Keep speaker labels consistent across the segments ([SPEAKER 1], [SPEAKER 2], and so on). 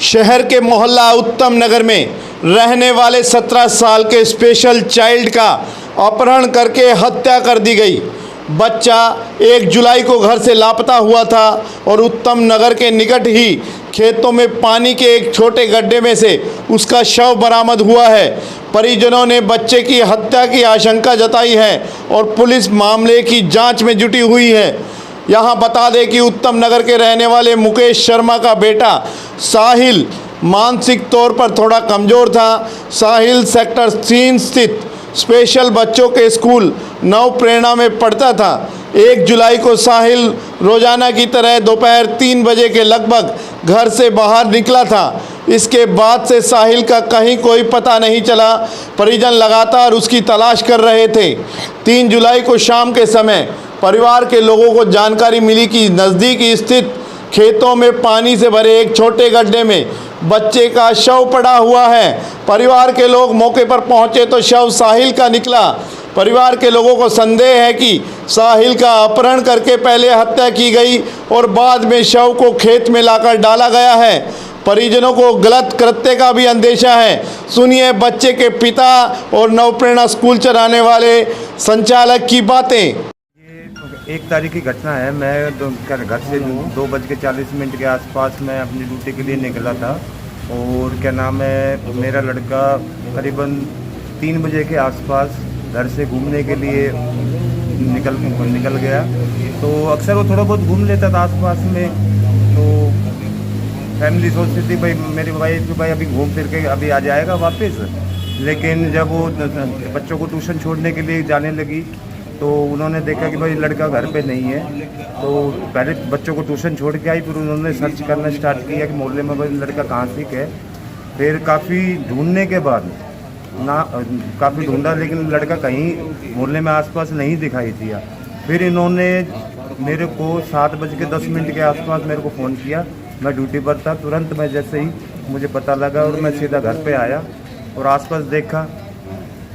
[SPEAKER 1] शहर के मोहल्ला उत्तम नगर में रहने वाले 17 साल के स्पेशल चाइल्ड का अपहरण करके हत्या कर दी गई। बच्चा 1 जुलाई को घर से लापता हुआ था और उत्तम नगर के निकट ही खेतों में पानी के एक छोटे गड्ढे में से उसका शव बरामद हुआ है। परिजनों ने बच्चे की हत्या की आशंका जताई है और पुलिस मामले की जांच में जुटी हुई है। यहां बता दें कि उत्तम नगर के रहने वाले मुकेश शर्मा का बेटा साहिल मानसिक तौर पर थोड़ा कमज़ोर था। साहिल सेक्टर 3 स्थित स्पेशल बच्चों के स्कूल नव प्रेरणा में पढ़ता था। 1 जुलाई को साहिल रोज़ाना की तरह दोपहर 3 बजे के लगभग घर से बाहर निकला था। इसके बाद से साहिल का कहीं कोई पता नहीं चला। परिजन लगातार उसकी तलाश कर रहे थे। 3 जुलाई को शाम के समय परिवार के लोगों को जानकारी मिली कि नज़दीक स्थित खेतों में पानी से भरे एक छोटे गड्ढे में बच्चे का शव पड़ा हुआ है। परिवार के लोग मौके पर पहुंचे तो शव साहिल का निकला। परिवार के लोगों को संदेह है कि साहिल का अपहरण करके पहले हत्या की गई और बाद में शव को खेत में लाकर डाला गया है। परिजनों को गलत कृत्य का भी अंदेशा है। सुनिए बच्चे के पिता और नवप्रेरणा स्कूल चलाने वाले संचालक की बातें।
[SPEAKER 2] 1 तारीख की घटना है। मैं घर से 2:40 के आसपास मैं अपनी ड्यूटी के लिए निकला था और क्या नाम है, मेरा लड़का करीबन 3 बजे के आसपास घर से घूमने के लिए निकल गया। तो अक्सर वो थोड़ा बहुत घूम लेता था आसपास में। तो फैमिली सोचती थी भाई मेरी वाइफ भाई अभी घूम फिर के अभी आ जाएगा वापस। लेकिन जब वो बच्चों को ट्यूशन छोड़ने के लिए जाने लगी तो उन्होंने देखा कि भाई लड़का घर पे नहीं है। तो पहले बच्चों को ट्यूशन छोड़ के आई, फिर उन्होंने सर्च करना स्टार्ट किया कि मोहल्ले में भाई लड़का कहाँ ठीक है। फिर काफ़ी ढूंढने के बाद काफ़ी ढूंढा लेकिन लड़का कहीं मोहल्ले में आसपास नहीं दिखाई दिया। फिर इन्होंने मेरे को 7:10 के आसपास मेरे को फ़ोन किया। मैं ड्यूटी पर था। तुरंत मैं जैसे ही मुझे पता लगा और मैं सीधा घर पे आया और आसपास देखा,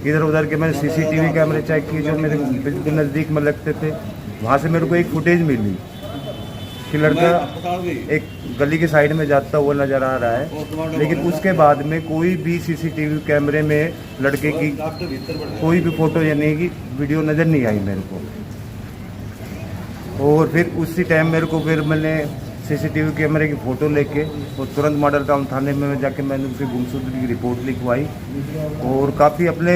[SPEAKER 2] इधर उधर के मैंने CCTV कैमरे चेक किए जो मेरे बिल्कुल नज़दीक में लगते थे। वहाँ से मेरे को एक फुटेज मिली कि लड़का एक गली के साइड में जाता हुआ नज़र आ रहा है। लेकिन उसके बाद में कोई भी CCTV कैमरे में लड़के की कोई भी फ़ोटो यानी कि वीडियो नज़र नहीं आई मेरे को। और फिर उसी टाइम मेरे को फिर मैंने CCTV कैमरे की फ़ोटो लेके और तुरंत मॉडल टाउन थाने में जाके मैंने उसकी गुमशुदगी की रिपोर्ट लिखवाई। और काफ़ी अपने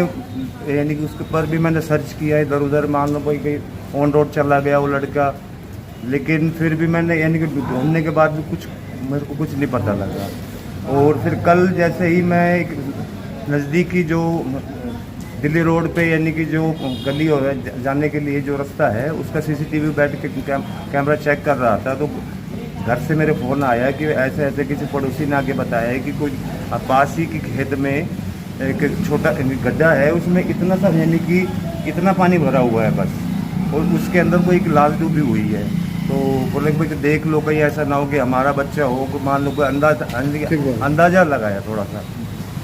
[SPEAKER 2] यानी कि उसके पर भी मैंने सर्च किया इधर उधर, मान लो कोई कहीं ऑन रोड चला गया वो लड़का। लेकिन फिर भी मैंने यानी कि ढूंढने के बाद भी मेरे को कुछ नहीं पता लगा। और फिर कल जैसे ही मैं एक नज़दीकी जो दिल्ली रोड पे यानी कि जो गली हो जाने के लिए जो रास्ता है उसका CCTV बैठ के कैमरा चेक कर रहा था तो घर से मेरे फ़ोन आया कि ऐसे ऐसे किसी पड़ोसी ने आगे बताया है कि कोई पास ही के खेत में एक छोटा गड्ढा है, उसमें इतना सा यानी कि इतना पानी भरा हुआ है बस, और उसके अंदर कोई एक लाश डूबी हुई है। तो बोले कि भाई देख लो कहीं ऐसा ना हो कि हमारा बच्चा हो, मान लो कोई अंदाज़ा लगाया थोड़ा सा।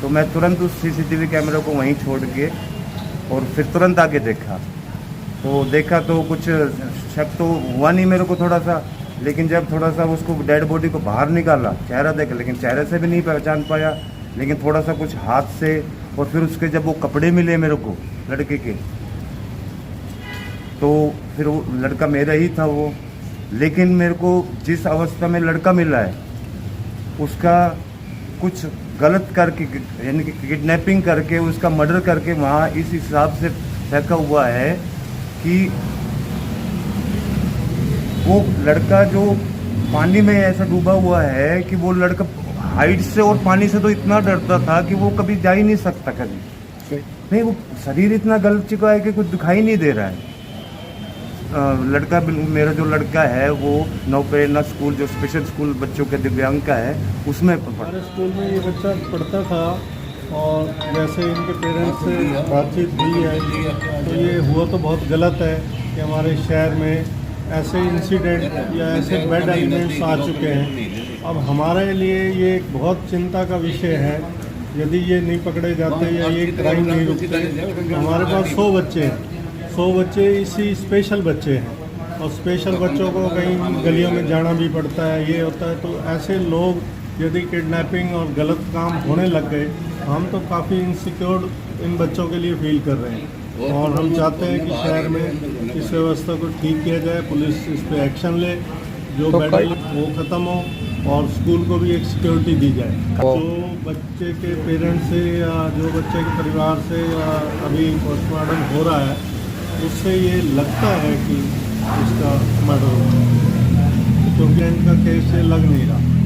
[SPEAKER 2] तो मैं तुरंत उस CCTV कैमरे को वहीं छोड़ के और फिर तुरंत आगे देखा तो कुछ शक तो हुआ नहीं मेरे को थोड़ा सा। लेकिन जब थोड़ा सा उसको डेड बॉडी को बाहर निकाला, चेहरा देखा, लेकिन चेहरे से भी नहीं पहचान पाया, लेकिन थोड़ा सा कुछ हाथ से। और फिर उसके जब वो कपड़े मिले मेरे को लड़के के तो फिर वो लड़का मेरा ही था वो। लेकिन मेरे को जिस अवस्था में लड़का मिला है उसका कुछ गलत करके यानी कि किडनैपिंग करके उसका मर्डर करके वहाँ इस हिसाब से फेंका हुआ है कि वो लड़का जो पानी में ऐसा डूबा हुआ है कि वो लड़का हाइट से और पानी से तो इतना डरता था कि वो कभी जा ही नहीं सकता कभी नहीं। वो शरीर इतना गल चुका है कि कुछ दिखाई नहीं दे रहा है। लड़का मेरा जो लड़का है वो नवप्रेरणा स्कूल जो स्पेशल स्कूल बच्चों के दिव्यांग का है उसमें
[SPEAKER 3] हमारे स्कूल में ये बच्चा पढ़ता था और जैसे इनके पेरेंट्स से बातचीत हुई है तो ये हुआ तो बहुत गलत है कि हमारे शहर में ऐसे इंसिडेंट या ऐसे बैड एलिमेंट्स आ चुके हैं। अब हमारे लिए ये एक बहुत चिंता का विषय है। यदि ये नहीं पकड़े जाते या ये क्राइम नहीं रुकते, हमारे पास 100 बच्चे हैं, 100 बच्चे इसी स्पेशल बच्चे हैं और स्पेशल बच्चों को कहीं गलियों में जाना भी पड़ता है, ये होता है। तो ऐसे लोग यदि किडनैपिंग और गलत काम होने लग गए, हम तो काफ़ी इनसिक्योर इन बच्चों के लिए फील कर रहे हैं और हम चाहते हैं कि शहर में इस व्यवस्था को ठीक किया जाए, पुलिस इस पे एक्शन ले, जो बैटल वो ख़त्म हो और स्कूल को भी एक सिक्योरिटी दी जाए। जो बच्चे के पेरेंट्स से या जो बच्चे के परिवार से या अभी पोस्टमार्टम हो रहा है, उससे ये लगता है कि इसका मर्डर हुआ, क्योंकि इनका केस से लग नहीं रहा।